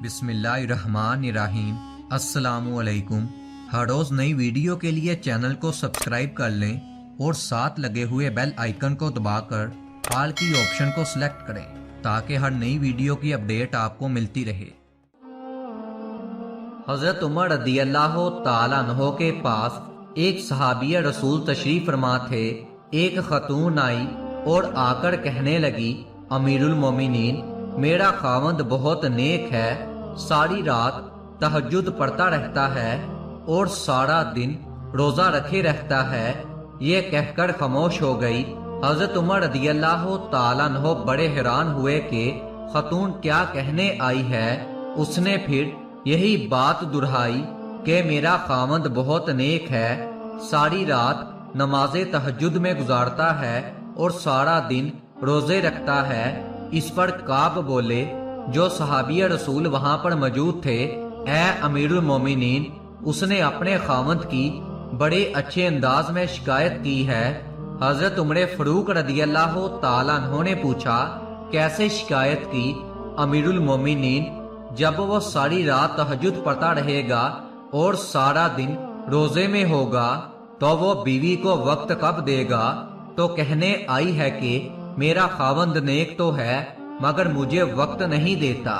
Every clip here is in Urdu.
بسم اللہ الرحمن الرحیم۔ السلام علیکم۔ ہر روز نئی ویڈیو کے لیے چینل کو سبسکرائب کر لیں اور ساتھ لگے ہوئے بیل آئیکن کو دبا کر آل کی آپشن کو سلیکٹ کریں تاکہ ہر نئی ویڈیو کی اپڈیٹ آپ کو ملتی رہے۔ حضرت عمر رضی اللہ تعالیٰ عنہ کے پاس ایک صحابی رسول تشریف فرما تھے۔ ایک خاتون آئی اور آ کر کہنے لگی، امیر المومنین، میرا خاوند بہت نیک ہے، ساری رات تہجد پڑھتا رہتا ہے اور سارا دن روزہ رکھے رہتا ہے۔ یہ کہہ کر خاموش ہو گئی۔ حضرت عمر رضی اللہ تعالیٰ عنہ بڑے حیران ہوئے کہ خاتون کیا کہنے آئی ہے۔ اس نے پھر یہی بات دہرائی کہ میرا خاوند بہت نیک ہے، ساری رات نماز تہجد میں گزارتا ہے اور سارا دن روزے رکھتا ہے۔ اس پر کعب بولے، جو صحابی رسول وہاں پر موجود تھے، اے امیر المومنین، اس نے اپنے خاوند کی بڑے اچھے انداز میں شکایت کی ہے۔ حضرت عمر فاروق رضی اللہ تعالیٰ عنہ نے پوچھا، کیسے شکایت کی؟ امیر المومنین، جب وہ ساری رات تہجد پڑھتا رہے گا اور سارا دن روزے میں ہوگا تو وہ بیوی کو وقت کب دے گا؟ تو کہنے آئی ہے کہ میرا خاوند نیک تو ہے مگر مجھے وقت نہیں دیتا۔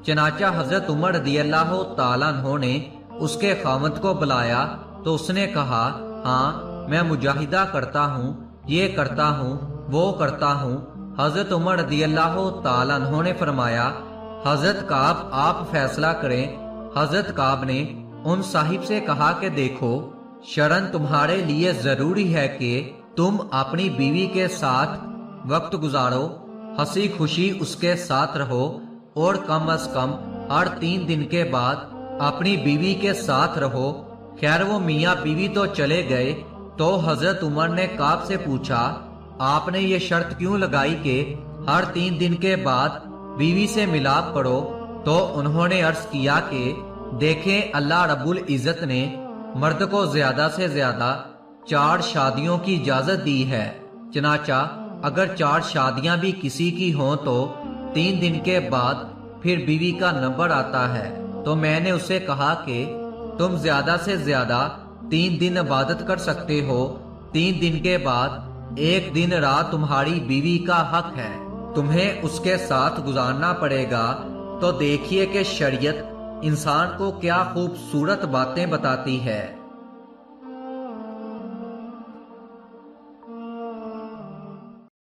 چنانچہ حضرت عمر رضی اللہ تعالیٰ عنہ نے اس کے خاوند کو بلایا تو اس نے کہا، ہاں میں مجاہدہ کرتا ہوں، یہ کرتا ہوں، وہ کرتا ہوں۔ حضرت عمر رضی اللہ تعالیٰ عنہ نے فرمایا، حضرت کعب آپ فیصلہ کریں۔ حضرت کعب نے ان صاحب سے کہا کہ دیکھو، شرعاً تمہارے لیے ضروری ہے کہ تم اپنی بیوی کے ساتھ وقت گزارو، ہنسی خوشی اس کے ساتھ رہو اور کم از کم ہر 3 دن کے بعد اپنی بیوی کے ساتھ رہو۔ خیر وہ میاں بیوی تو چلے گئے تو حضرت عمر نے کعب سے پوچھا، آپ نے یہ شرط کیوں لگائی کہ ہر 3 دن کے بعد بیوی سے ملاپ کرو؟ تو انہوں نے عرض کیا کہ دیکھیں، اللہ رب العزت نے مرد کو زیادہ سے زیادہ 4 شادیوں کی اجازت دی ہے، چنانچہ اگر 4 شادیاں بھی کسی کی ہوں تو 3 دن کے بعد پھر بیوی کا نمبر آتا ہے۔ تو میں نے اسے کہا کہ تم زیادہ سے زیادہ 3 دن عبادت کر سکتے ہو، 3 دن کے بعد 1 دن رات تمہاری بیوی کا حق ہے، تمہیں اس کے ساتھ گزارنا پڑے گا۔ تو دیکھیے کہ شریعت انسان کو کیا خوبصورت باتیں بتاتی ہے۔